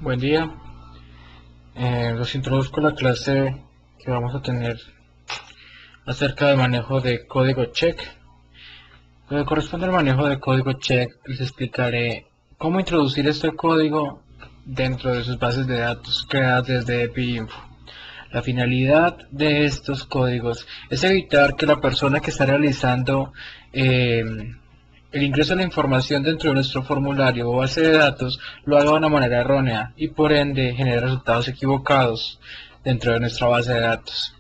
Buen día. Los introduzco a la clase que vamos a tener acerca del manejo de código check. Lo que corresponde al manejo de código check, les explicaré cómo introducir este código dentro de sus bases de datos creadas desde EpiInfo. La finalidad de estos códigos es evitar que la persona que está realizando el ingreso de la información dentro de nuestro formulario o base de datos lo haga de una manera errónea y por ende genere resultados equivocados dentro de nuestra base de datos.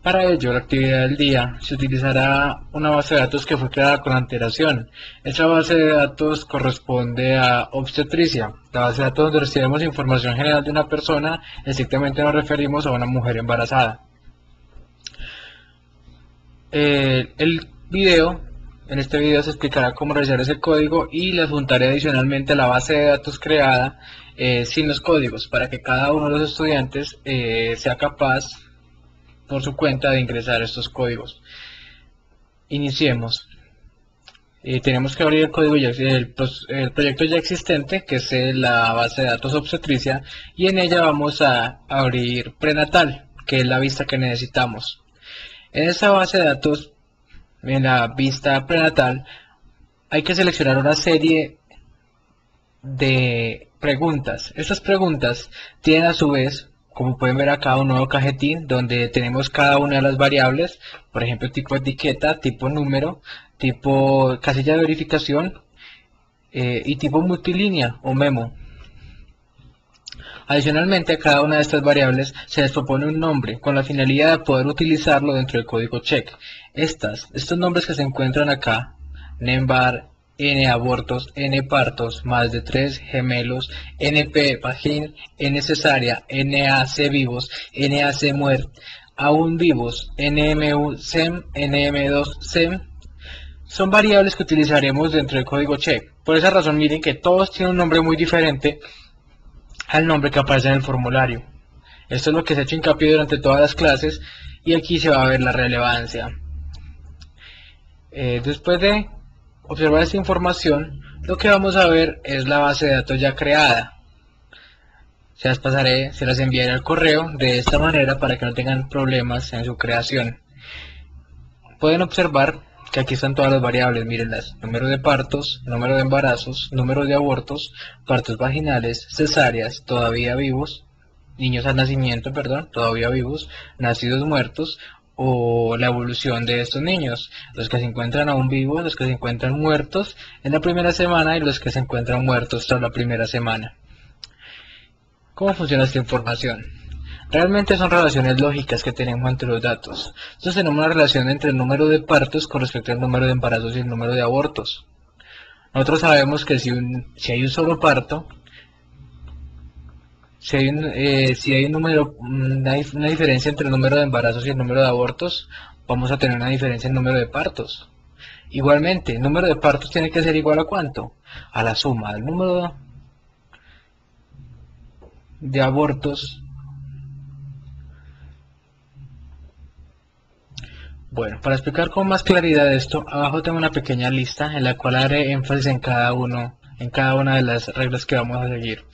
Para ello, la actividad del día se utilizará una base de datos que fue creada con antelación. Esta base de datos corresponde a obstetricia, la base de datos donde recibimos información general de una persona, estrictamente nos referimos a una mujer embarazada. En este video se explicará cómo realizar ese código y le adjuntaré adicionalmente la base de datos creada sin los códigos para que cada uno de los estudiantes sea capaz por su cuenta de ingresar estos códigos. Iniciemos. Tenemos que abrir el código el proyecto ya existente, que es la base de datos obstetricia, y en ella vamos a abrir prenatal, que es la vista que necesitamos. En esta base de datos, en la vista prenatal, hay que seleccionar una serie de preguntas. Estas preguntas tienen a su vez, como pueden ver acá, un nuevo cajetín donde tenemos cada una de las variables, por ejemplo, tipo etiqueta, tipo número, tipo casilla de verificación y tipo multilínea o memo. Adicionalmente, a cada una de estas variables se les propone un nombre con la finalidad de poder utilizarlo dentro del código check. Estos nombres que se encuentran acá, NEMBAR, N abortos, N partos, más de 3 gemelos, NP vagin, N cesárea, NAC vivos, NAC muert, aún vivos, NMU SEM, NM2 SEM, son variables que utilizaremos dentro del código check. Por esa razón, miren que todos tienen un nombre muy diferente al nombre que aparece en el formulario. Esto es lo que se ha hecho hincapié durante todas las clases y aquí se va a ver la relevancia. Después de observar esta información, lo que vamos a ver es la base de datos ya creada. Se las enviaré al correo de esta manera para que no tengan problemas en su creación. Pueden observar que aquí están todas las variables, mírenlas: número de partos, número de embarazos, número de abortos, partos vaginales, cesáreas, todavía vivos, niños al nacimiento, perdón, todavía vivos, nacidos muertos, o la evolución de estos niños, los que se encuentran aún vivos, los que se encuentran muertos en la primera semana y los que se encuentran muertos tras la primera semana. ¿Cómo funciona esta información? Realmente son relaciones lógicas que tenemos entre los datos. Entonces tenemos una relación entre el número de partos con respecto al número de embarazos y el número de abortos. Nosotros sabemos que si hay un solo parto, si hay una diferencia entre el número de embarazos y el número de abortos, vamos a tener una diferencia en el número de partos. Igualmente, el número de partos tiene que ser igual a ¿cuánto? A la suma del número de abortos. Bueno, para explicar con más claridad esto, abajo tengo una pequeña lista en la cual haré énfasis en cada una de las reglas que vamos a seguir.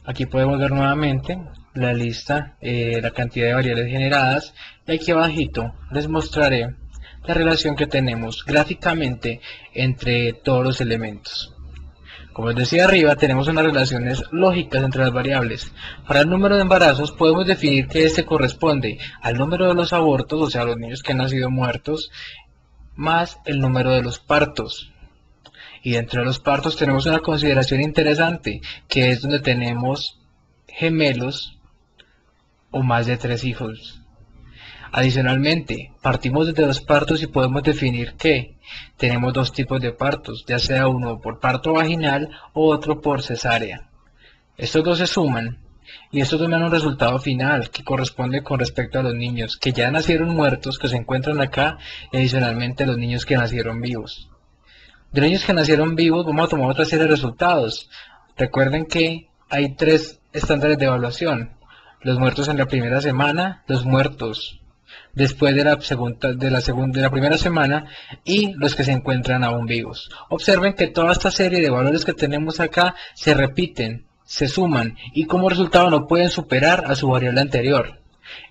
Aquí podemos ver nuevamente la lista, la cantidad de variables generadas, y aquí abajito les mostraré la relación que tenemos gráficamente entre todos los elementos. Como les decía arriba, tenemos unas relaciones lógicas entre las variables. Para el número de embarazos podemos definir que este corresponde al número de los abortos, o sea, los niños que han nacido muertos, más el número de los partos. Y dentro de los partos tenemos una consideración interesante, que es donde tenemos gemelos o más de 3 hijos. Adicionalmente, partimos desde los partos y podemos definir que tenemos dos tipos de partos, ya sea uno por parto vaginal o otro por cesárea. Estos dos se suman y estos dan un resultado final que corresponde con respecto a los niños que ya nacieron muertos, que se encuentran acá, y adicionalmente a los niños que nacieron vivos. De los niños que nacieron vivos vamos a tomar otra serie de resultados. Recuerden que hay 3 estándares de evaluación: los muertos en la primera semana, los muertos después de la primera semana y los que se encuentran aún vivos. Observen que toda esta serie de valores que tenemos acá se repiten, se suman y como resultado no pueden superar a su variable anterior.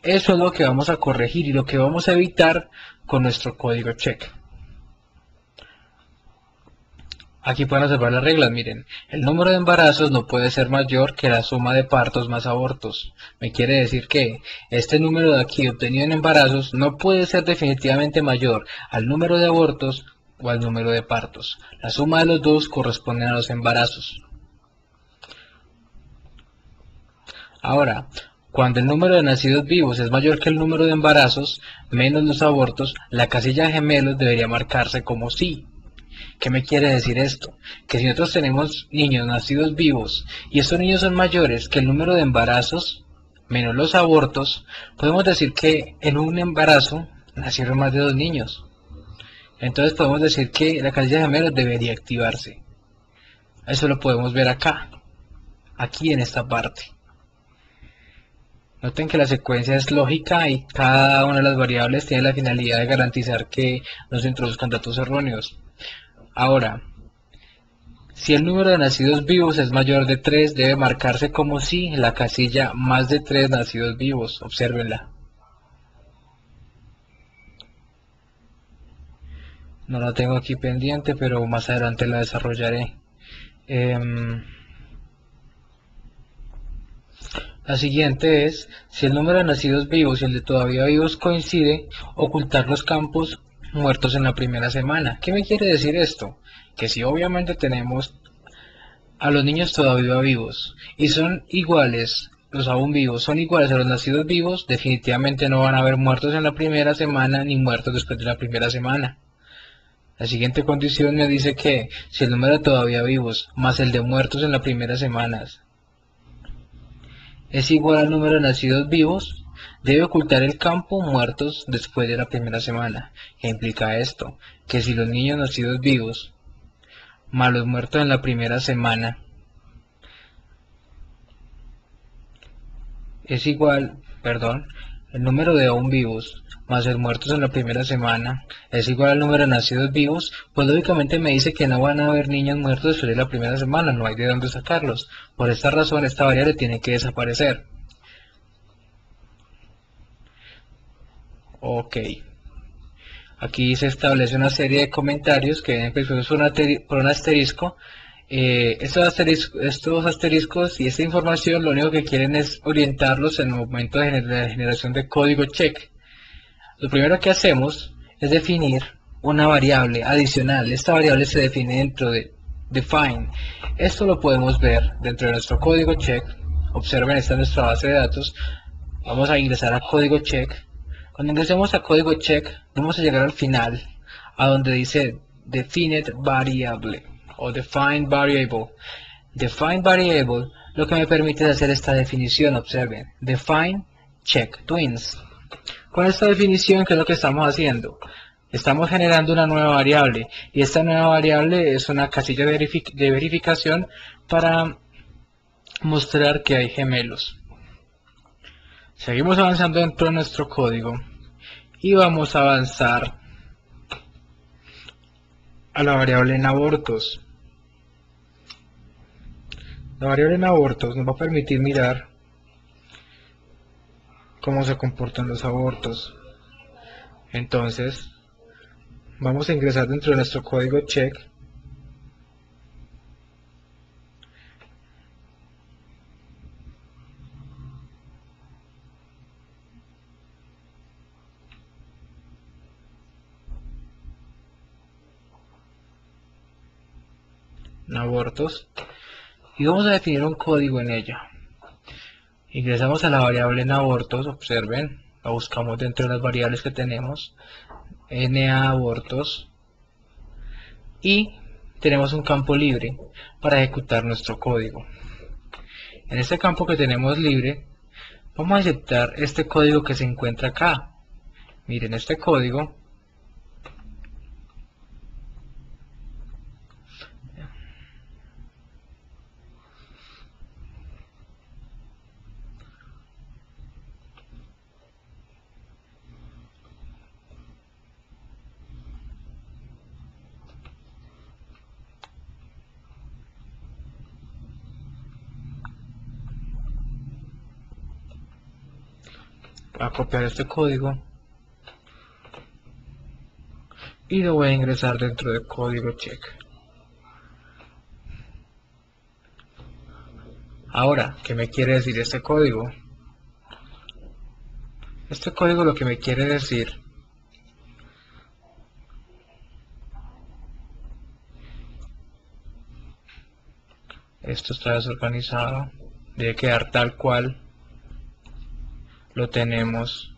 Eso es lo que vamos a corregir y lo que vamos a evitar con nuestro código check. Aquí pueden observar las reglas, miren, el número de embarazos no puede ser mayor que la suma de partos más abortos. Me quiere decir que este número de aquí obtenido en embarazos no puede ser definitivamente mayor al número de abortos o al número de partos. La suma de los dos corresponde a los embarazos. Ahora, cuando el número de nacidos vivos es mayor que el número de embarazos, menos los abortos, la casilla de gemelos debería marcarse como sí. ¿Qué me quiere decir esto? Que si nosotros tenemos niños nacidos vivos y estos niños son mayores que el número de embarazos menos los abortos, podemos decir que en un embarazo nacieron más de 2 niños. Entonces podemos decir que la casilla de gemelos debería activarse. Eso lo podemos ver acá, aquí en esta parte. Noten que la secuencia es lógica y cada una de las variables tiene la finalidad de garantizar que no se introduzcan datos erróneos. Ahora, si el número de nacidos vivos es mayor de 3, debe marcarse como si en la casilla más de 3 nacidos vivos. Obsérvenla. No la tengo aquí pendiente, pero más adelante la desarrollaré. La siguiente es, si el número de nacidos vivos y el de todavía vivos coincide, ocultar los campos muertos en la primera semana. ¿Qué me quiere decir esto? Que si obviamente tenemos a los niños todavía vivos y son iguales, los aún vivos son iguales a los nacidos vivos, definitivamente no van a haber muertos en la primera semana ni muertos después de la primera semana. La siguiente condición me dice que si el número de todavía vivos más el de muertos en la primera semana es igual al número de nacidos vivos, debe ocultar el campo muertos después de la primera semana. ¿Qué implica esto? Que si los niños nacidos vivos más los muertos en la primera semana es igual, perdón, el número de aún vivos más el muertos en la primera semana es igual al número de nacidos vivos, pues lógicamente me dice que no van a haber niños muertos después de la primera semana, no hay de dónde sacarlos. Por esta razón esta variable tiene que desaparecer. Ok. Aquí se establece una serie de comentarios que deben empezar por un asterisco. Estos asteriscos y esta información lo único que quieren es orientarlos en el momento de la generación de código check. Lo primero que hacemos es definir una variable adicional. Esta variable se define dentro de define. Esto lo podemos ver dentro de nuestro código check. Observen, esta es nuestra base de datos. Vamos a ingresar a código check. Cuando ingresemos a código check, vamos a llegar al final, a donde dice defined variable o define variable. Define variable lo que me permite es hacer esta definición. Observen, define check twins. Con esta definición, ¿qué es lo que estamos haciendo? Estamos generando una nueva variable y esta nueva variable es una casilla de verificación para mostrar que hay gemelos. Seguimos avanzando dentro de nuestro código y vamos a avanzar a la variable en abortos. La variable en abortos nos va a permitir mirar cómo se comportan los abortos. Entonces, vamos a ingresar dentro de nuestro código check. En abortos. Y vamos a definir un código en ella. Ingresamos a la variable en abortos, observen, la buscamos dentro de las variables que tenemos, NA abortos, y tenemos un campo libre para ejecutar nuestro código. En este campo que tenemos libre, vamos a aceptar este código que se encuentra acá. Miren este código. a copiar este código y lo voy a ingresar dentro del código check. Ahora, ¿qué me quiere decir este código? Este código lo que me quiere decir esto está desorganizado, debe quedar tal cual lo tenemos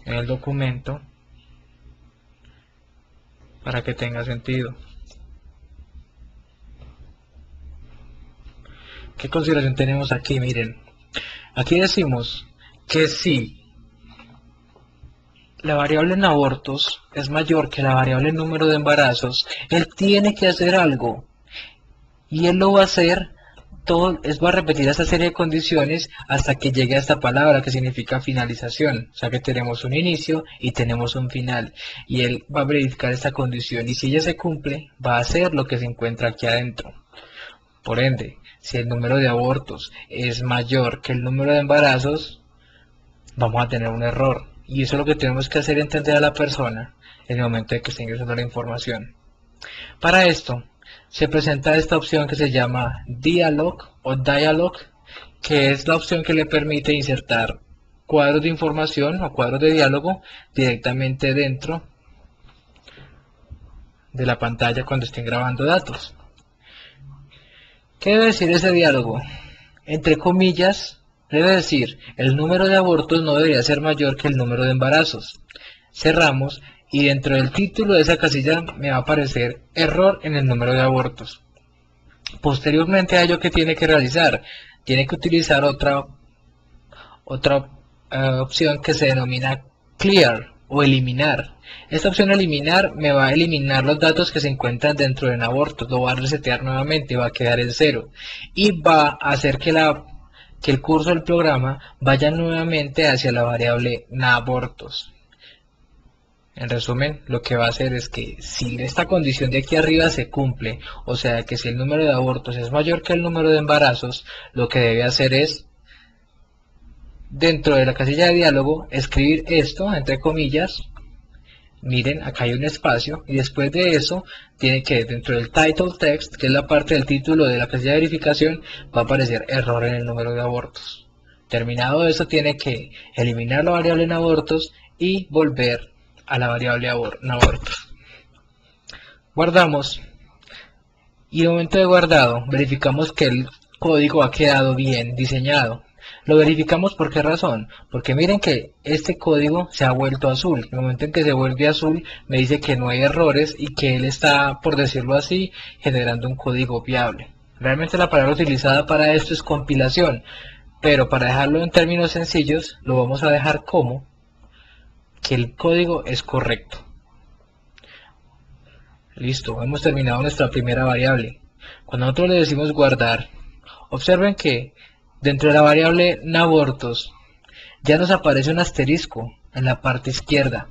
en el documento para que tenga sentido. ¿Qué consideración tenemos aquí? Miren, aquí decimos que si la variable en abortos es mayor que la variable en número de embarazos, él tiene que hacer algo. Y él lo va a hacer, va a repetir esta serie de condiciones hasta que llegue a esta palabra que significa finalización. O sea que tenemos un inicio y tenemos un final. Y él va a verificar esta condición y si ella se cumple, va a hacer lo que se encuentra aquí adentro. Por ende, si el número de abortos es mayor que el número de embarazos, vamos a tener un error. Y eso es lo que tenemos que hacer, entender a la persona en el momento de que esté ingresando la información. Para esto, se presenta esta opción que se llama Dialog o Dialog, que es la opción que le permite insertar cuadros de información o cuadros de diálogo directamente dentro de la pantalla cuando estén grabando datos. ¿Qué debe decir ese diálogo? Entre comillas, debe decir, el número de abortos no debería ser mayor que el número de embarazos. Cerramos y dentro del título de esa casilla me va a aparecer error en el número de abortos. Posteriormente a ello, ¿qué tiene que realizar? Tiene que utilizar otra opción que se denomina clear o eliminar. Esta opción eliminar me va a eliminar los datos que se encuentran dentro de abortos, lo va a resetear nuevamente, va a quedar en 0 y va a hacer que el curso del programa vaya nuevamente hacia la variable abortos. En resumen, lo que va a hacer es que si esta condición de aquí arriba se cumple, o sea que si el número de abortos es mayor que el número de embarazos, lo que debe hacer es, dentro de la casilla de diálogo, escribir esto, entre comillas. Miren, acá hay un espacio, y después de eso, tiene que, dentro del title text, que es la parte del título de la casilla de verificación, va a aparecer error en el número de abortos. Terminado eso, tiene que eliminar la variable en abortos y volver a la variable abortos. Guardamos y en el momento de guardado verificamos que el código ha quedado bien diseñado. Lo verificamos por qué razón, porque miren que este código se ha vuelto azul. En el momento en que se vuelve azul me dice que no hay errores y que él está, por decirlo así, generando un código viable. Realmente la palabra utilizada para esto es compilación, pero para dejarlo en términos sencillos lo vamos a dejar como que el código es correcto. Listo, hemos terminado nuestra primera variable. Cuando nosotros le decimos guardar, observen que dentro de la variable abortos ya nos aparece un asterisco en la parte izquierda.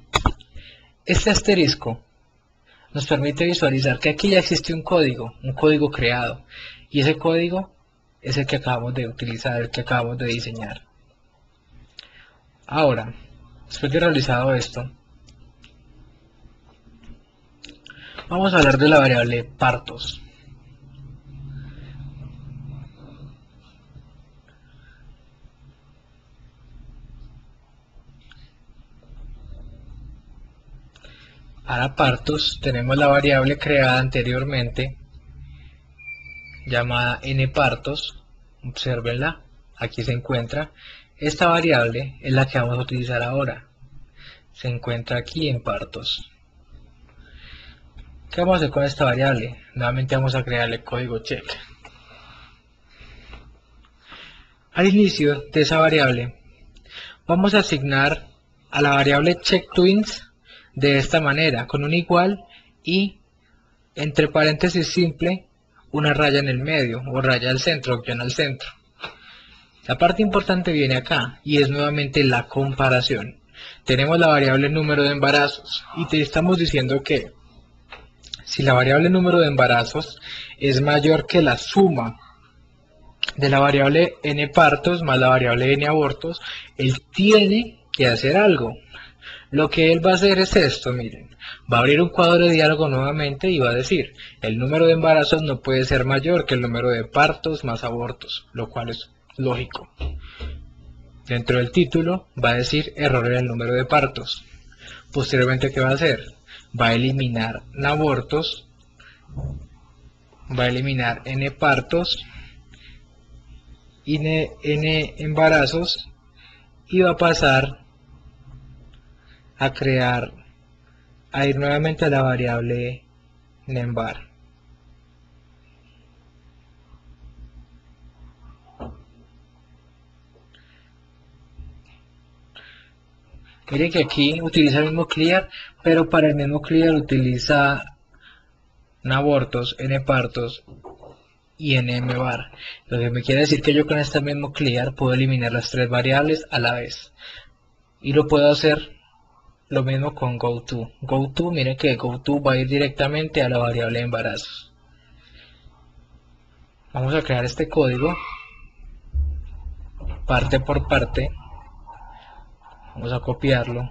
Este asterisco nos permite visualizar que aquí ya existe un código creado, y ese código es el que acabamos de utilizar, el que acabamos de diseñar. Ahora, después de realizado esto, vamos a hablar de la variable partos. Para partos tenemos la variable creada anteriormente llamada npartos. Obsérvenla, aquí se encuentra. Esta variable es la que vamos a utilizar ahora. Se encuentra aquí en partos. ¿Qué vamos a hacer con esta variable? Nuevamente vamos a crearle código check. Al inicio de esa variable vamos a asignar a la variable checkTwins de esta manera, con un igual y entre paréntesis simple una raya en el medio o raya al centro, opción al centro. La parte importante viene acá y es nuevamente la comparación. Tenemos la variable número de embarazos y te estamos diciendo que si la variable número de embarazos es mayor que la suma de la variable n partos más la variable n abortos, él tiene que hacer algo. Lo que él va a hacer es esto, miren. Va a abrir un cuadro de diálogo nuevamente y va a decir, el número de embarazos no puede ser mayor que el número de partos más abortos, lo cual es lógico. Dentro del título va a decir error en el número de partos. Posteriormente, ¿qué va a hacer? Va a eliminar abortos, va a eliminar n partos, n embarazos y va a pasar a crear, a ir nuevamente a la variable nembar. Miren que aquí utiliza el mismo clear, pero para el mismo clear utiliza abortos, n partos y n mbar. Lo que me quiere decir que yo con este mismo clear puedo eliminar las tres variables a la vez. Y lo puedo hacer lo mismo con goTo. GoTo, miren que goTo va a ir directamente a la variable de embarazos. Vamos a crear este código parte por parte. Vamos a copiarlo.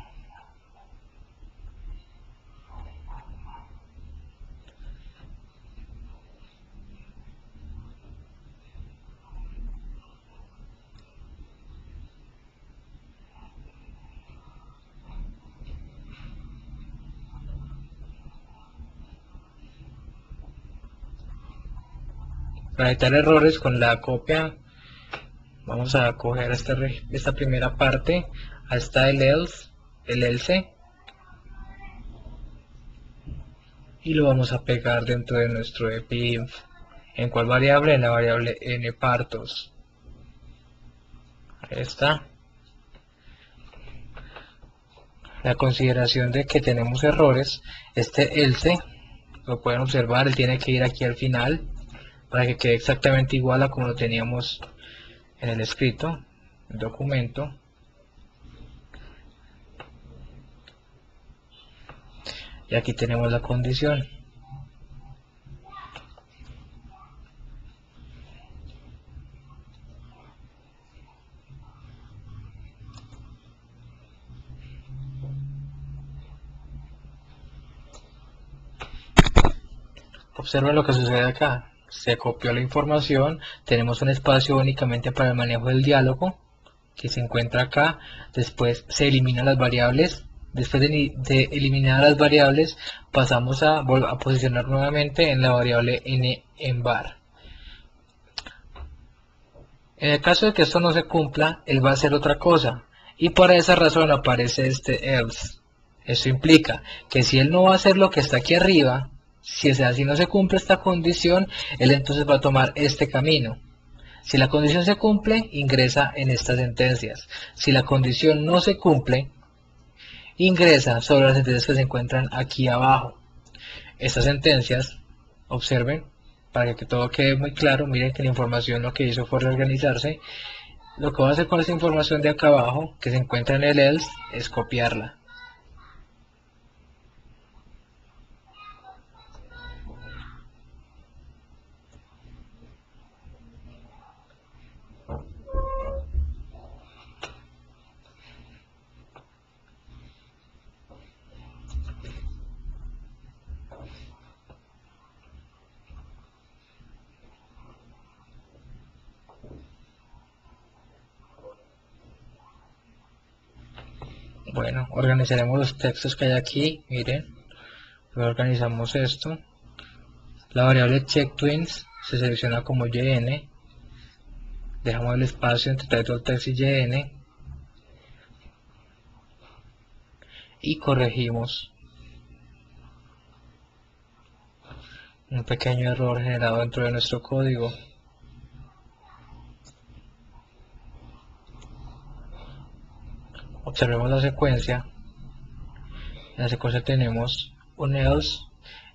Para evitar errores con la copia, vamos a coger esta primera parte, hasta el else, y lo vamos a pegar dentro de nuestro epinf. ¿En cuál variable? En la variable npartos. Ahí está. La consideración de que tenemos errores, este else, lo pueden observar, él tiene que ir aquí al final para que quede exactamente igual a como lo teníamos en el escrito, el documento. Y aquí tenemos la condición. Observen lo que sucede acá. Se copió la información, tenemos un espacio únicamente para el manejo del diálogo, que se encuentra acá. Después se eliminan las variables. Después de eliminar las variables, pasamos a posicionar nuevamente en la variable n en bar. En el caso de que esto no se cumpla, él va a hacer otra cosa. Y por esa razón aparece este else. Eso implica que si él no va a hacer lo que está aquí arriba, si no se cumple esta condición, él entonces va a tomar este camino. Si la condición se cumple, ingresa en estas sentencias. Si la condición no se cumple, ingresa sobre las sentencias que se encuentran aquí abajo. Estas sentencias, observen, para que todo quede muy claro, miren que la información lo que hizo fue reorganizarse. Lo que voy a hacer con esta información de acá abajo, que se encuentra en el else, es copiarla. Bueno, organizaremos los textos que hay aquí, miren, luego organizamos esto. La variable checkTwins se selecciona como yn, dejamos el espacio entre titleText y yn, y corregimos un pequeño error generado dentro de nuestro código. Observemos la secuencia. En la secuencia tenemos un else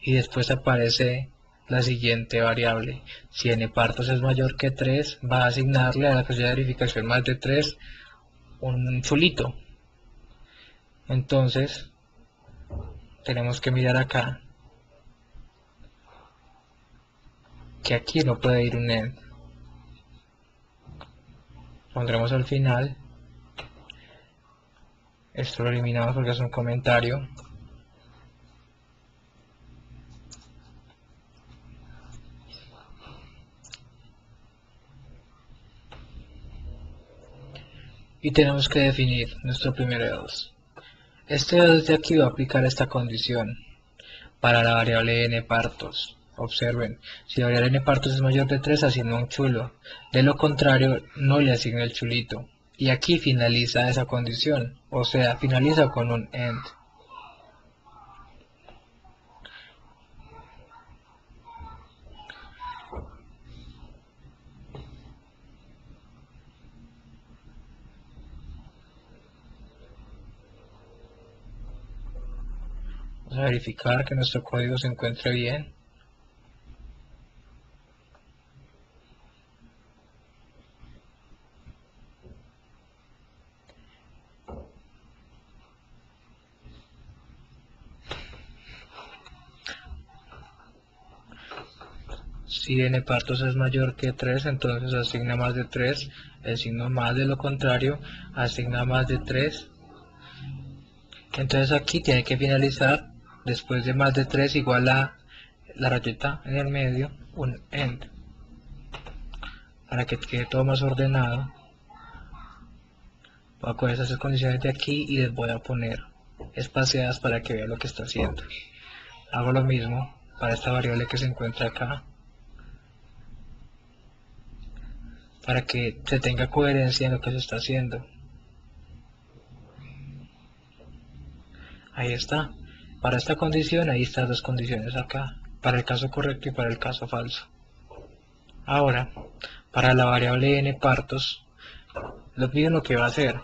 y después aparece la siguiente variable. Si n partos es mayor que 3, va a asignarle a la casilla de verificación más de 3 un chulito. Entonces tenemos que mirar acá que aquí no puede ir un end. Pondremos al final Esto lo eliminamos porque es un comentario. Y tenemos que definir nuestro primer else. Este else de aquí va a aplicar esta condición para la variable npartos. Observen, si la variable npartos es mayor de 3, asigna un chulo. De lo contrario, no le asigna el chulito. Y aquí finaliza esa condición, o sea, finaliza con un end. Vamos a verificar que nuestro código se encuentre bien. Si npartos es mayor que 3, entonces asigna más de 3, el signo más. De lo contrario, asigna más de 3. Entonces aquí tiene que finalizar después de más de 3 igual a la rayeta en el medio, un end, para que quede todo más ordenado. Voy a coger esas condiciones de aquí y les voy a poner espaciadas para que vean lo que está haciendo. Hago lo mismo para esta variable que se encuentra acá, para que se tenga coherencia en lo que se está haciendo. Ahí está. Para esta condición, ahí están las condiciones acá, para el caso correcto y para el caso falso. Ahora, para la variable npartos, lo mismo que va a hacer.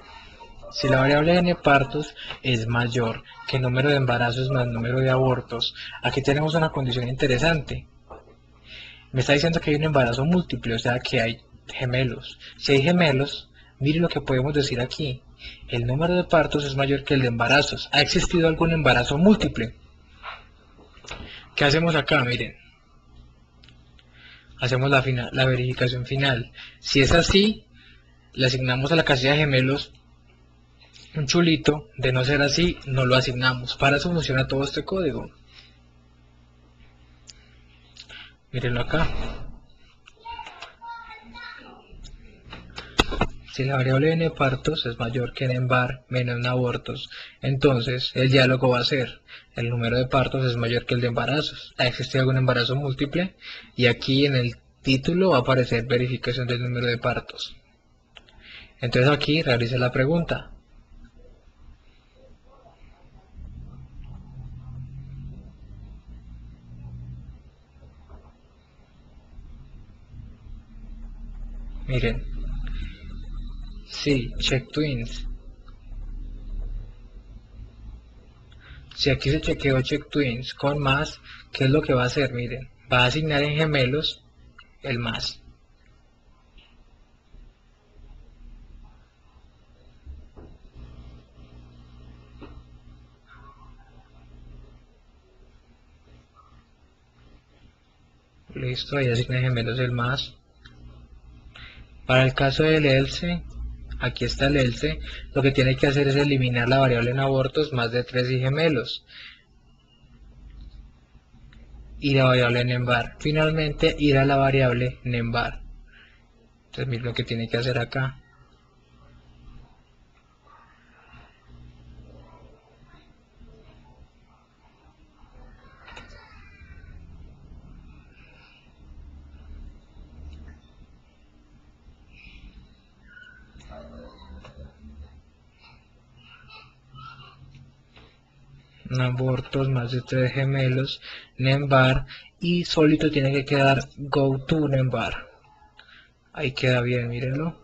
Si la variable npartos es mayor que el número de embarazos más el número de abortos, aquí tenemos una condición interesante. Me está diciendo que hay un embarazo múltiple, o sea que hay gemelos. Si hay gemelos, mire lo que podemos decir aquí. El número de partos es mayor que el de embarazos. ¿Ha existido algún embarazo múltiple? ¿Qué hacemos acá? Miren. Hacemos la verificación final. Si es así, le asignamos a la casilla de gemelos un chulito. De no ser así, no lo asignamos. Para eso funciona todo este código. Mírenlo acá. Si la variable npartos es mayor que nvar menos nabortos, entonces el diálogo va a ser el número de partos es mayor que el de embarazos. ¿Ha existido algún embarazo múltiple? Y aquí en el título va a aparecer verificación del número de partos. Entonces aquí realice la pregunta. Miren. Sí, check twins. Si aquí se chequeó check twins con más, ¿qué es lo que va a hacer? Miren, va a asignar en gemelos el más. Listo, ahí asigna en gemelos el más. Para el caso del else, aquí está el else, lo que tiene que hacer es eliminar la variable en abortos más de 3 y gemelos y la variable nembar. Finalmente ir a la variable nembar. Entonces miren lo que tiene que hacer acá. Abortos más de 3 gemelos, nembar, y solito tiene que quedar go to nembar. Ahí queda bien, mírenlo.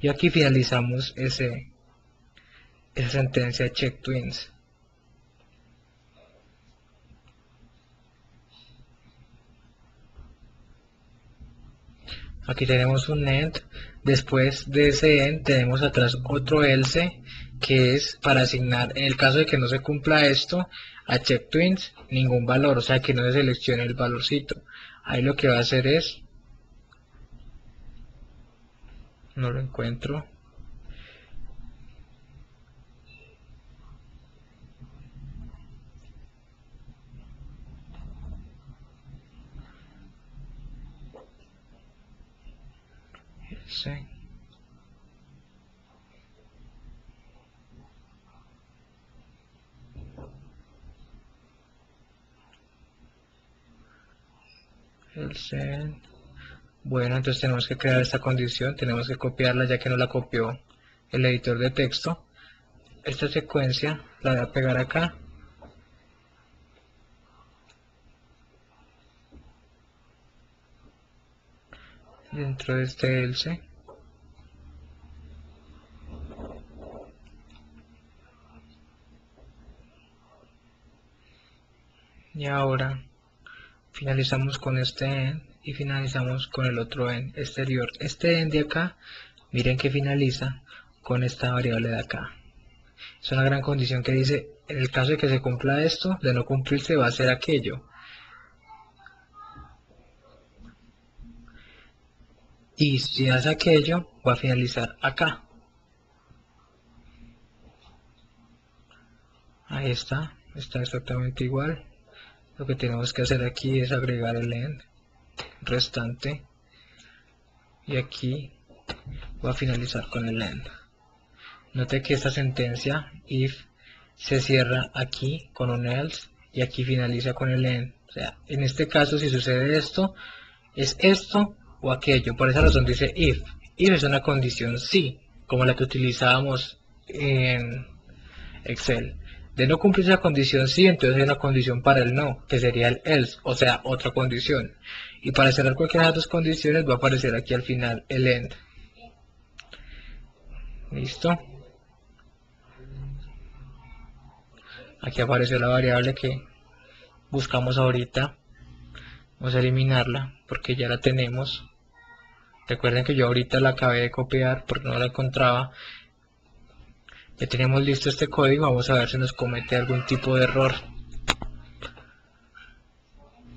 Y aquí finalizamos esa sentencia check twins. Aquí tenemos un end. Después de ese end tenemos atrás otro else, que es para asignar, en el caso de que no se cumpla esto, a check twins ningún valor, o sea que no se seleccione el valorcito. Ahí lo que va a hacer es, no lo encuentro, C. El C. Bueno, entonces tenemos que crear esta condición, tenemos que copiarla ya que no la copió el editor de texto. Esta secuencia la voy a pegar acá. Dentro de este else. Y ahora finalizamos con este end y finalizamos con el otro end exterior. Este end de acá, miren que finaliza con esta variable de acá. Es una gran condición que dice, en el caso de que se cumpla esto, de no cumplirse va a ser aquello. Y si hace aquello, va a finalizar acá. Ahí está exactamente igual. Lo que tenemos que hacer aquí es agregar el end restante. Y aquí va a finalizar con el end. Note que esta sentencia, if, se cierra aquí con un else y aquí finaliza con el end. O sea, en este caso, si sucede esto, es esto o aquello. Por esa razón dice if. If es una condición sí, como la que utilizábamos en Excel. De no cumplir esa condición sí, entonces hay una condición para el no, que sería el else, o sea, otra condición. Y para cerrar cualquiera de las dos condiciones va a aparecer aquí al final el end. ¿Listo? Aquí apareció la variable que buscamos ahorita. Vamos a eliminarla porque ya la tenemos. Recuerden que yo ahorita la acabé de copiar porque no la encontraba. Ya tenemos listo este código. Vamos a ver si nos comete algún tipo de error.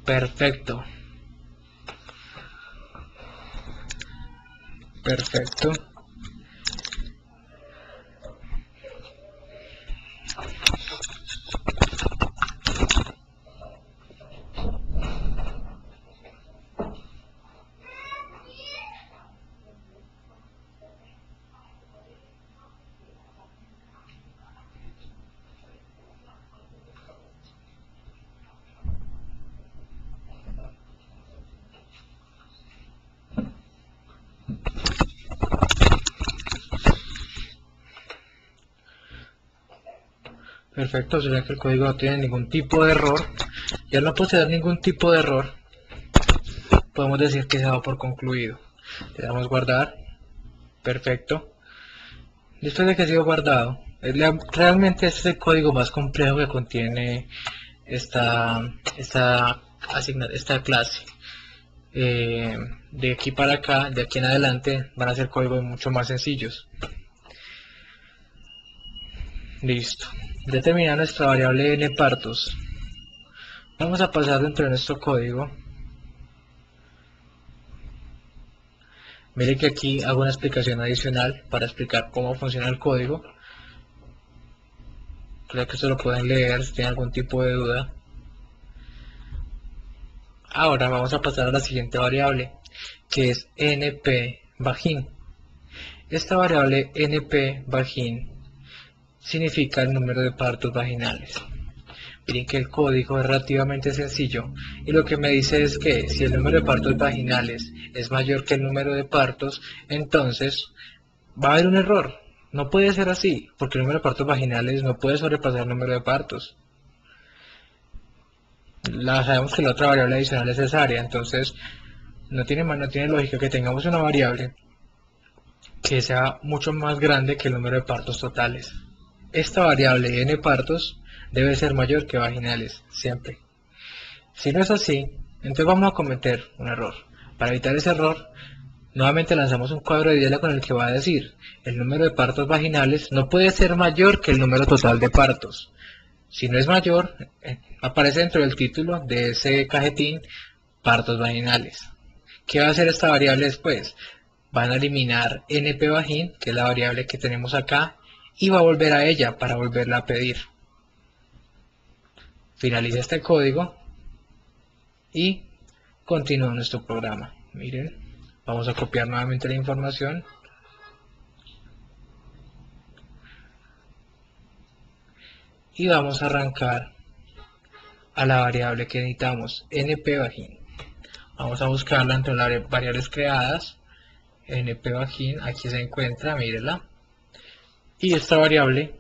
Perfecto. Perfecto. Perfecto, o sea que el código no tiene ningún tipo de error. Y al no poseer ningún tipo de error, podemos decir que se da por concluido. Le damos guardar. Perfecto. Después de que ha sido guardado, realmente este es el código más complejo que contiene esta clase. De aquí para acá, de aquí en adelante, van a ser códigos mucho más sencillos. Listo. Ya termina nuestra variable npartos. Vamos a pasar dentro de nuestro código. Mire que aquí hago una explicación adicional para explicar cómo funciona el código. Creo que esto lo pueden leer si tienen algún tipo de duda. Ahora vamos a pasar a la siguiente variable, que es np_vagin. Esta variable np_vagin significa el número de partos vaginales. Miren que el código es relativamente sencillo y lo que me dice es que si el número de partos vaginales es mayor que el número de partos, entonces va a haber un error. No puede ser así, porque el número de partos vaginales no puede sobrepasar el número de partos. Sabemos que la otra variable adicional es cesárea, entonces no tiene lógica que tengamos una variable que sea mucho más grande que el número de partos totales. Esta variable n partos debe ser mayor que vaginales, siempre. Si no es así, entonces vamos a cometer un error. Para evitar ese error, nuevamente lanzamos un cuadro de diálogo con el que va a decir el número de partos vaginales no puede ser mayor que el número total de partos. Si no es mayor, aparece dentro del título de ese cajetín partos vaginales. ¿Qué va a hacer esta variable después? Van a eliminar np_vagin, que es la variable que tenemos acá, y va a volver a ella para volverla a pedir. Finaliza este código y continúa nuestro programa. Miren, Vamos a copiar nuevamente la información y vamos a arrancar a la variable que necesitamos, npVagin. Vamos a buscarla entre las variables creadas, npVagin, aquí se encuentra, mírenla. Y esta variable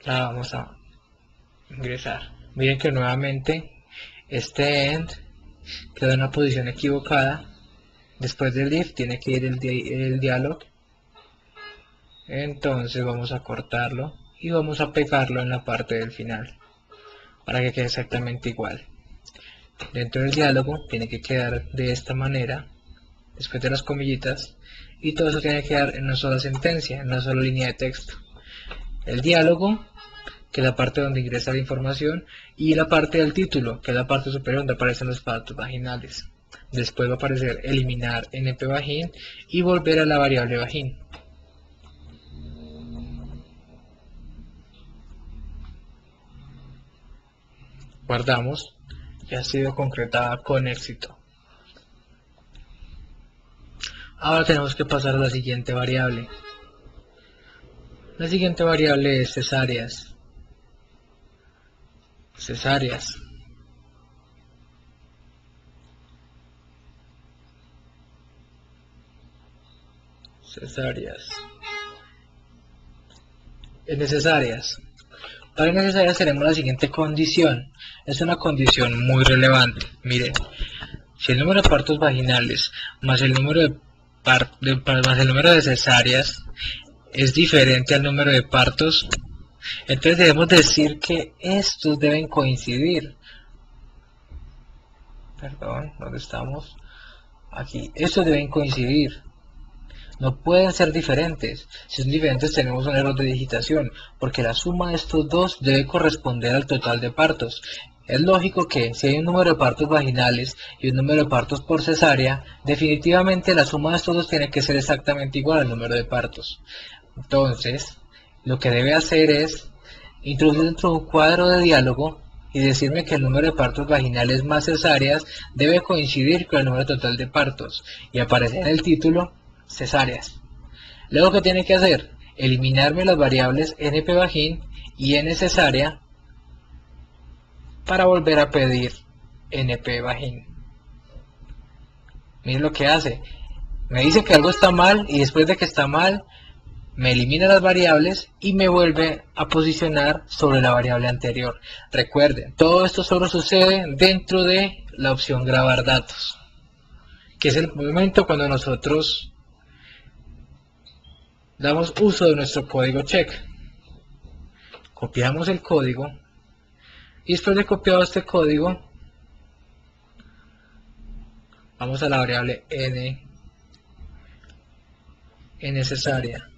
la vamos a ingresar. Miren que nuevamente este end queda en una posición equivocada. Después del if tiene que ir el dialog. Entonces vamos a cortarlo y vamos a pegarlo en la parte del final para que quede exactamente igual. Dentro del diálogo tiene que quedar de esta manera, después de las comillitas, y todo eso tiene que quedar en una sola sentencia, en una sola línea de texto. El diálogo, que es la parte donde ingresa la información, y la parte del título, que es la parte superior donde aparecen los pasos vaginales. Después va a aparecer eliminar npVagin y volver a la variable vagin. Guardamos, ya ha sido concretada con éxito. Ahora tenemos que pasar a la siguiente variable. La siguiente variable es cesáreas. Cesáreas. Necesarias. Para necesarias tenemos la siguiente condición. Es una condición muy relevante. Miren, si el número de partos vaginales más el número de cesáreas es diferente al número de partos, entonces debemos decir que estos deben coincidir. Perdón, ¿dónde estamos? Aquí. Estos deben coincidir. No pueden ser diferentes. Si son diferentes tenemos un error de digitación, porque la suma de estos dos debe corresponder al total de partos. Es lógico que si hay un número de partos vaginales y un número de partos por cesárea, definitivamente la suma de estos dos tiene que ser exactamente igual al número de partos. Entonces, lo que debe hacer es introducir dentro de un cuadro de diálogo y decirme que el número de partos vaginales más cesáreas debe coincidir con el número total de partos y aparecer en el título cesáreas. Luego, ¿qué tiene que hacer? Eliminarme las variables npVagin y ncesárea para volver a pedir npVagin. Miren lo que hace. Me dice que algo está mal y después de que está mal me elimina las variables y me vuelve a posicionar sobre la variable anterior. Recuerden, todo esto solo sucede dentro de la opción grabar datos, que es el momento cuando nosotros damos uso de nuestro código check. Copiamos el código y después de copiado este código vamos a la variable ncesárea.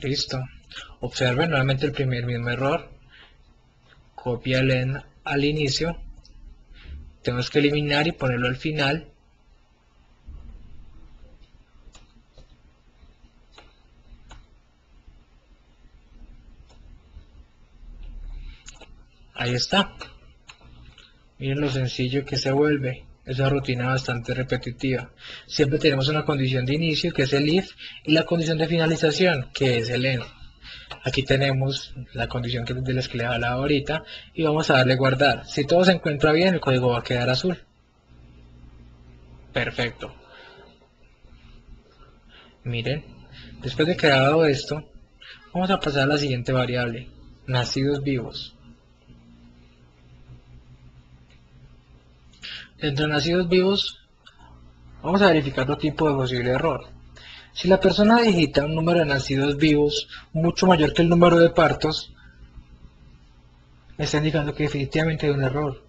Listo. Observen nuevamente el mismo error. Copia el en al inicio. Tenemos que eliminar y ponerlo al final. Ahí está. Miren lo sencillo que se vuelve. Es una rutina bastante repetitiva. Siempre tenemos una condición de inicio, que es el if, y la condición de finalización, que es el end. Aquí tenemos la condición de las que les hablaba ahorita, y vamos a darle guardar. Si todo se encuentra bien, el código va a quedar azul. Perfecto. Miren, después de creado esto, vamos a pasar a la siguiente variable, nacidos vivos. Dentro de nacidos vivos, vamos a verificar otro tipo de posible error. Si la persona digita un número de nacidos vivos mucho mayor que el número de partos, me está indicando que definitivamente hay un error.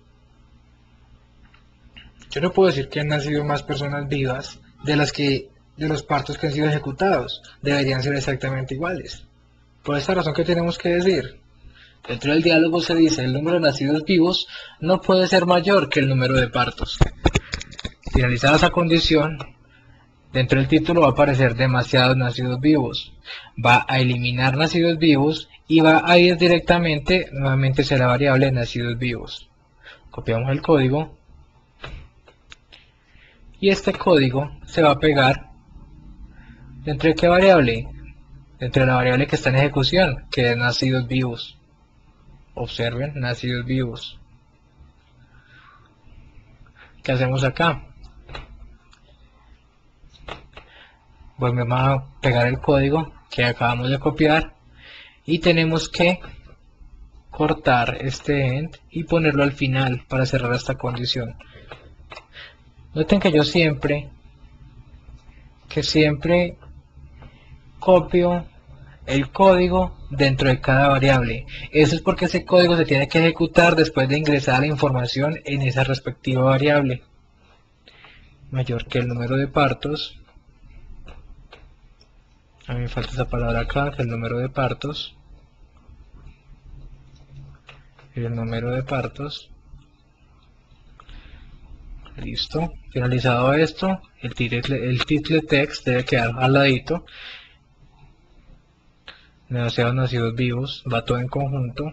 Yo no puedo decir que han nacido más personas vivas de los partos que han sido ejecutados. Deberían ser exactamente iguales. Por esta razón, ¿qué tenemos que decir? Dentro del diálogo se dice el número de nacidos vivos no puede ser mayor que el número de partos. Finalizada esa condición, dentro del título va a aparecer demasiados nacidos vivos. Va a eliminar nacidos vivos y va a ir directamente nuevamente hacia la variable nacidos vivos. Copiamos el código y este código se va a pegar dentro de qué variable, dentro de la variable que está en ejecución, que es nacidos vivos. Observen, nacidos vivos. ¿Qué hacemos acá? Volvemos a pegar el código que acabamos de copiar y tenemos que cortar este end y ponerlo al final para cerrar esta condición. Noten que yo siempre copio el código dentro de cada variable. Eso es porque ese código se tiene que ejecutar después de ingresar la información en esa respectiva variable. Mayor que el número de partos. A mí me falta esa palabra acá, que el número de partos. Y el número de partos. Listo. Finalizado esto, el title text debe quedar al ladito. Negociados nacidos vivos, va todo en conjunto.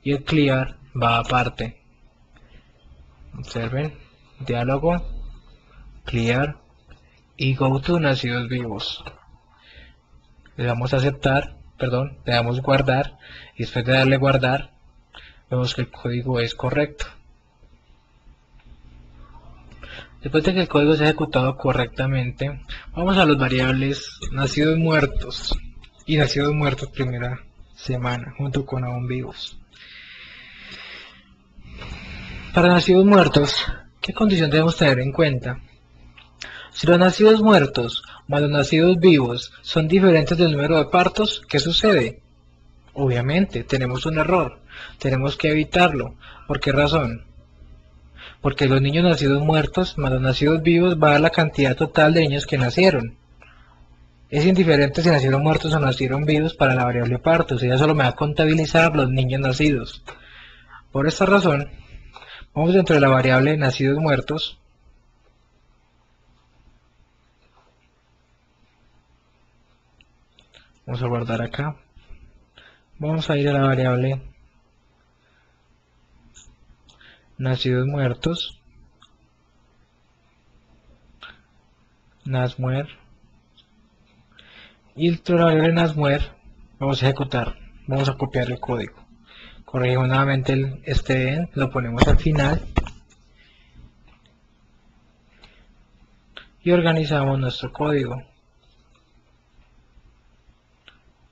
Y el clear va aparte. Observen, diálogo, clear y go to nacidos vivos. Le damos a aceptar, perdón, le damos guardar y después de darle guardar, vemos que el código es correcto. Después de que el código sea ejecutado correctamente, vamos a las variables nacidos muertos y nacidos muertos primera semana junto con aún vivos. Para nacidos muertos, ¿qué condición debemos tener en cuenta? Si los nacidos muertos más los nacidos vivos son diferentes del número de partos, ¿qué sucede? Obviamente, tenemos un error, tenemos que evitarlo. ¿Por qué razón? Porque los niños nacidos muertos más los nacidos vivos va a dar la cantidad total de niños que nacieron. Es indiferente si nacieron muertos o nacieron vivos para la variable partos, ella solo me va a contabilizar los niños nacidos. Por esta razón, vamos dentro de la variable nacidos muertos. Vamos a guardar acá. Vamos a ir a la variable nacidos muertos, nasmuer, y dentro de la variable nasmuer vamos a ejecutar, vamos a copiar el código. Corregimos nuevamente este end, lo ponemos al final y organizamos nuestro código.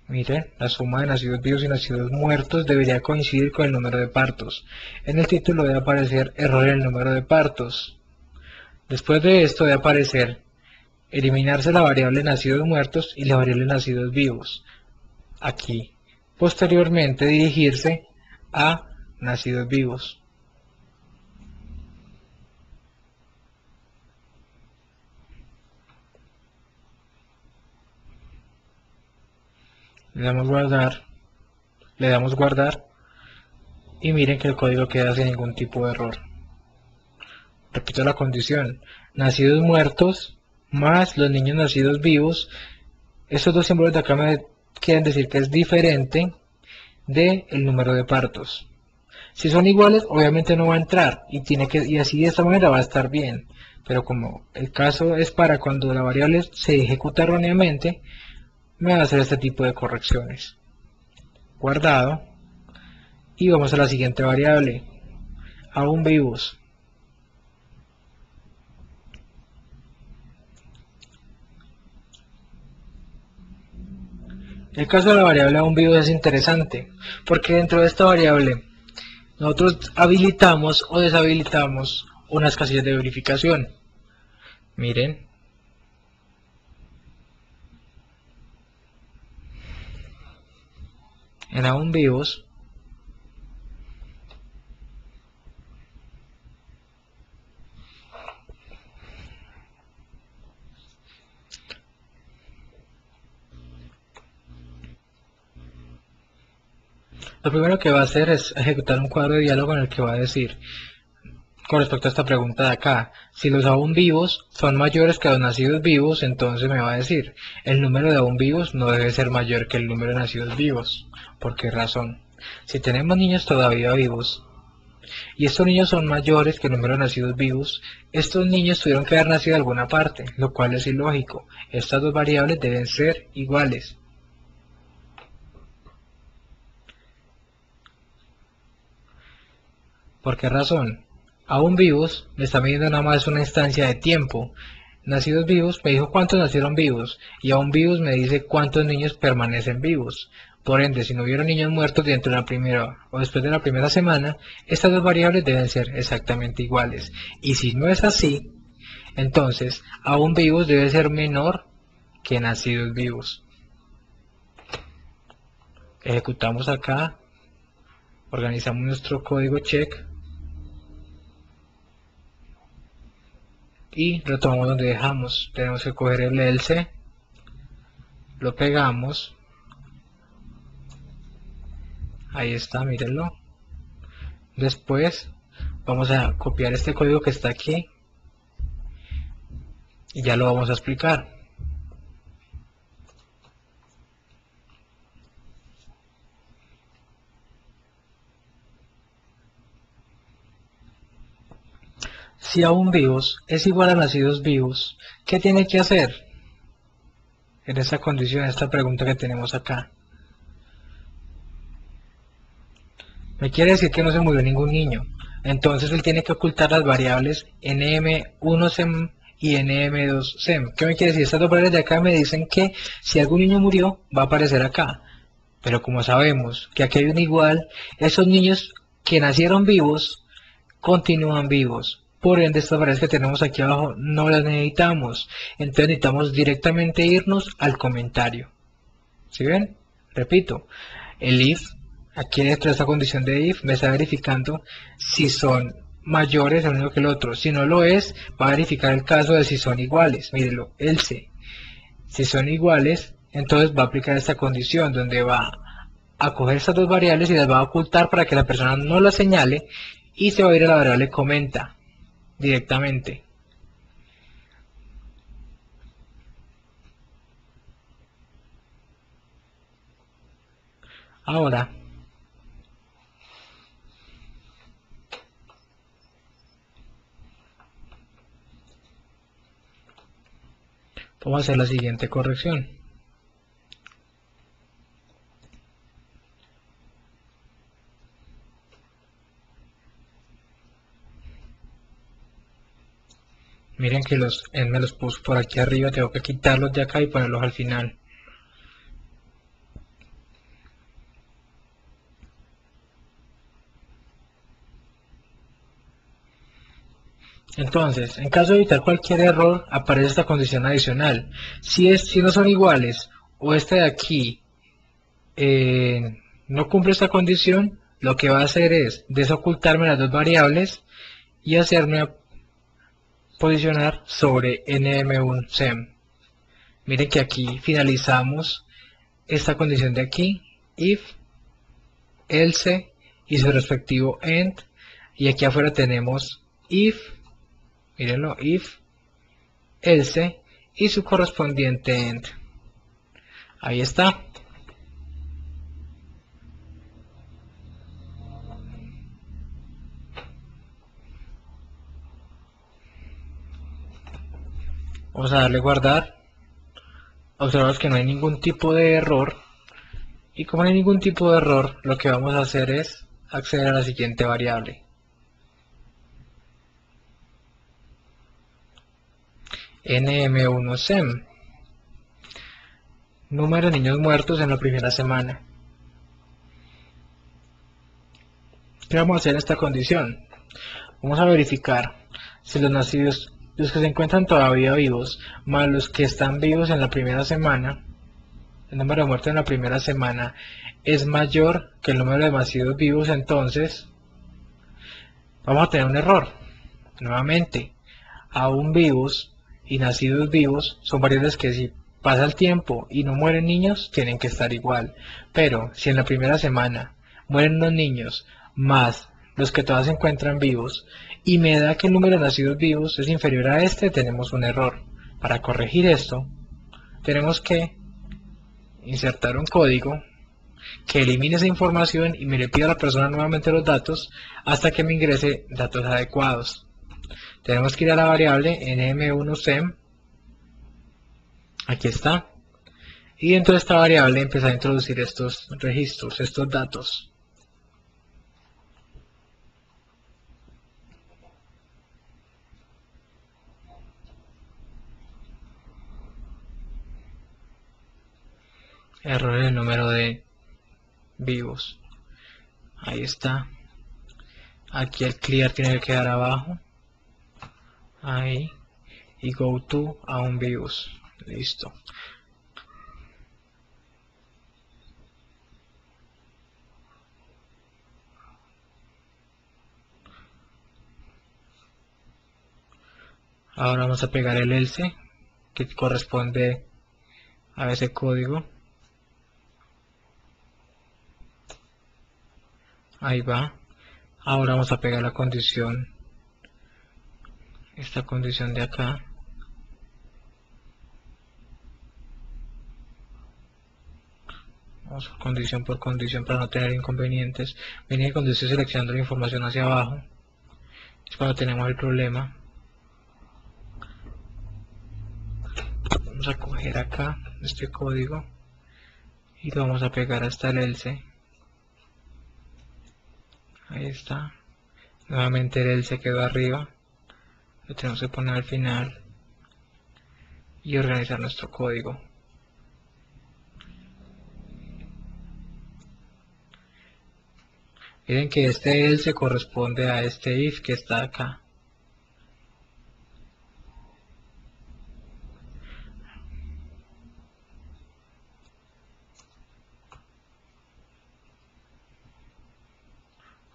Miren, la suma de nacidos vivos y nacidos muertos debería coincidir con el número de partos. En el título debe aparecer error en el número de partos. Después de esto debe aparecer eliminarse la variable nacidos muertos y la variable nacidos vivos. Aquí. Posteriormente dirigirse a nacidos vivos. Le damos guardar y miren que el código queda sin ningún tipo de error. Repito la condición, nacidos muertos más los niños nacidos vivos. Estos dos símbolos de acá me quieren decir que es diferente del número de partos. Si son iguales, obviamente no va a entrar y así de esta manera va a estar bien. Pero como el caso es para cuando la variable se ejecuta erróneamente, me va a hacer este tipo de correcciones. Guardado. Y vamos a la siguiente variable, aún vivos. El caso de la variable aún vivos es interesante, porque dentro de esta variable nosotros habilitamos o deshabilitamos unas casillas de verificación. Miren. En aún vivos lo primero que va a hacer es ejecutar un cuadro de diálogo en el que va a decir con respecto a esta pregunta de acá. Si los aún vivos son mayores que los nacidos vivos, entonces me va a decir, el número de aún vivos no debe ser mayor que el número de nacidos vivos. ¿Por qué razón? Si tenemos niños todavía vivos, y estos niños son mayores que el número de nacidos vivos, estos niños tuvieron que haber nacido de alguna parte, lo cual es ilógico. Estas dos variables deben ser iguales. ¿Por qué razón? Aún vivos me está midiendo nada más una instancia de tiempo. Nacidos vivos me dijo cuántos nacieron vivos, y aún vivos me dice cuántos niños permanecen vivos. Por ende, si no hubiera niños muertos dentro de la primera o después de la primera semana, estas dos variables deben ser exactamente iguales. Y si no es así, entonces aún vivos debe ser menor que nacidos vivos. Ejecutamos acá, organizamos nuestro código check y retomamos donde dejamos. Tenemos que coger el else, lo pegamos. Ahí está, mírenlo. Después vamos a copiar este código que está aquí y ya lo vamos a explicar. Si aún vivos es igual a nacidos vivos, ¿qué tiene que hacer en esta condición, esta pregunta que tenemos acá? Me quiere decir que no se murió ningún niño. Entonces él tiene que ocultar las variables nm1sem y nm2sem. ¿Qué me quiere decir? Estas dos variables de acá me dicen que si algún niño murió, va a aparecer acá. Pero como sabemos que aquí hay un igual, esos niños que nacieron vivos, continúan vivos. Por ende, estas variables que tenemos aquí abajo no las necesitamos. Entonces necesitamos directamente irnos al comentario. ¿Sí ven? Repito, el if, aquí dentro de esta condición de if, me está verificando si son mayores el uno que el otro. Si no lo es, va a verificar el caso de si son iguales. Mírenlo, else. Si son iguales, entonces va a aplicar esta condición donde va a coger estas dos variables y las va a ocultar para que la persona no las señale y se va a ir a la variable comenta directamente. Ahora, vamos a hacer la siguiente corrección. Miren que él me los puso por aquí arriba, tengo que quitarlos de acá y ponerlos al final. Entonces, en caso de evitar cualquier error, aparece esta condición adicional. Si no son iguales o este de aquí no cumple esta condición, lo que va a hacer es desocultarme las dos variables y hacerme posicionar sobre nm1sem. Miren que aquí finalizamos esta condición de aquí, if, else y su respectivo end, y aquí afuera tenemos if, mírenlo, if, else y su correspondiente end. Ahí está. Vamos a darle guardar. Observamos que no hay ningún tipo de error. Y como no hay ningún tipo de error, lo que vamos a hacer es acceder a la siguiente variable. nm1sem. Número de niños muertos en la primera semana. ¿Qué vamos a hacer en esta condición? Vamos a verificar si los nacidos, los que se encuentran todavía vivos, más los que están vivos en la primera semana, el número de muertos en la primera semana es mayor que el número de nacidos vivos, entonces vamos a tener un error. Nuevamente, aún vivos y nacidos vivos son variables que si pasa el tiempo y no mueren niños, tienen que estar igual. Pero si en la primera semana mueren unos niños más los que todas se encuentran vivos, y me da que el número de nacidos vivos es inferior a este, tenemos un error. Para corregir esto, tenemos que insertar un código que elimine esa información y me le pida a la persona nuevamente los datos hasta que me ingrese datos adecuados. Tenemos que ir a la variable nm1sem, aquí está, y dentro de esta variable empezar a introducir estos registros, estos datos. Error en el número de vivos, ahí está. Aquí el clear tiene que quedar abajo, ahí, y go to a un vivos, listo. Ahora vamos a pegar el else que corresponde a ese código. Ahí va. Ahora vamos a pegar la condición, esta condición de acá. Vamos condición por condición para no tener inconvenientes. Miren que cuando estoy seleccionando la información hacia abajo es cuando tenemos el problema. Vamos a coger acá este código y lo vamos a pegar hasta el else. Ahí está. Nuevamente el else quedó arriba. Lo tenemos que poner al final y organizar nuestro código. Miren que este else corresponde a este if que está acá.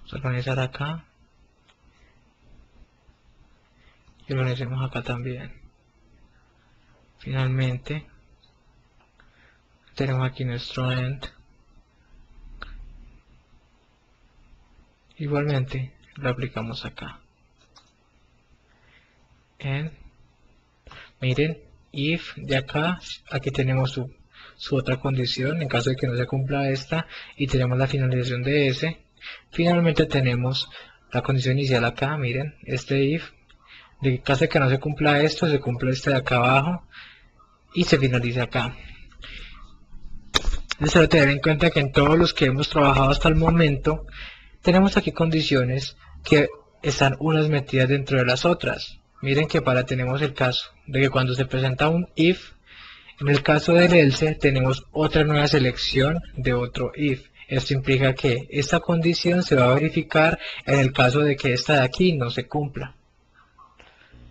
Vamos a organizar acá y organicemos acá también. Finalmente tenemos aquí nuestro end. Igualmente lo aplicamos acá. And, miren, if de acá, aquí tenemos su otra condición en caso de que no se cumpla esta, y tenemos la finalización de ese. Finalmente tenemos la condición inicial acá, miren, este if, de caso de que no se cumpla esto, se cumple este de acá abajo y se finaliza acá. Deben tener en cuenta que en todos los que hemos trabajado hasta el momento, tenemos aquí condiciones que están unas metidas dentro de las otras. Miren que tenemos el caso de que cuando se presenta un if, en el caso del else tenemos otra nueva selección de otro if. Esto implica que esta condición se va a verificar en el caso de que esta de aquí no se cumpla.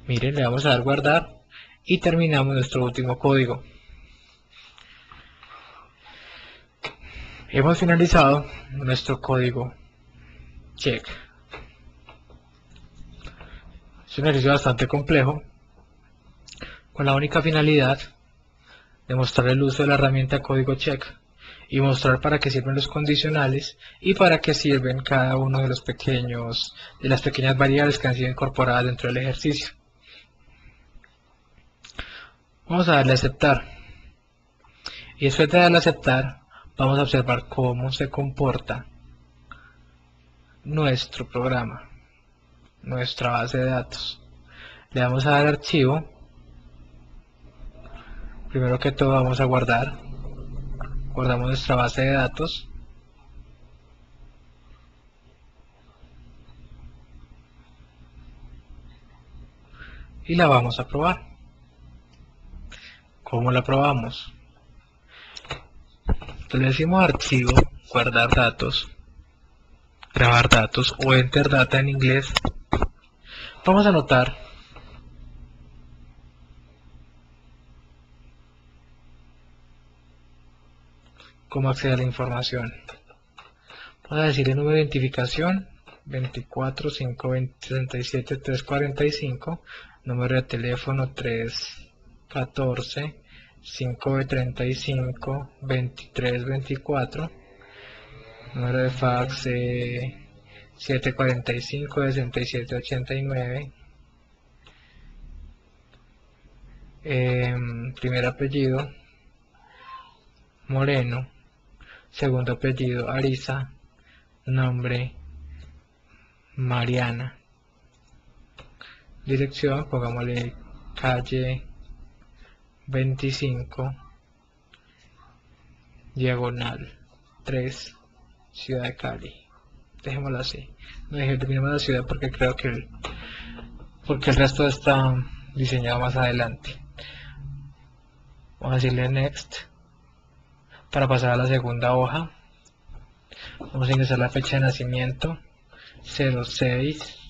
Miren, le vamos a dar guardar y terminamos nuestro último código. Hemos finalizado nuestro código check. Es un ejercicio bastante complejo, con la única finalidad de mostrar el uso de la herramienta código check y mostrar para qué sirven los condicionales y para qué sirven cada uno de las pequeñas variables que han sido incorporadas dentro del ejercicio. Vamos a darle a aceptar, y después de darle a aceptar vamos a observar cómo se comporta nuestro programa, nuestra base de datos. Le vamos a dar archivo. Primero que todo vamos a guardamos nuestra base de datos. Y la vamos a probar. ¿Cómo la probamos? Entonces le decimos archivo, guardar datos, grabar datos o enter data en inglés. Vamos a anotar cómo acceder a la información. Vamos a decir el número de identificación 24 520 67 345, número de teléfono 314 535 2324, número de fax 745, 6789. Primer apellido Moreno, segundo apellido Ariza, nombre Mariana, dirección, pongámosle calle 25, diagonal 3, Ciudad de Cali. Dejémoslo así. No terminemos la ciudad porque creo que el resto está diseñado más adelante. Vamos a decirle next para pasar a la segunda hoja. Vamos a ingresar la fecha de nacimiento 06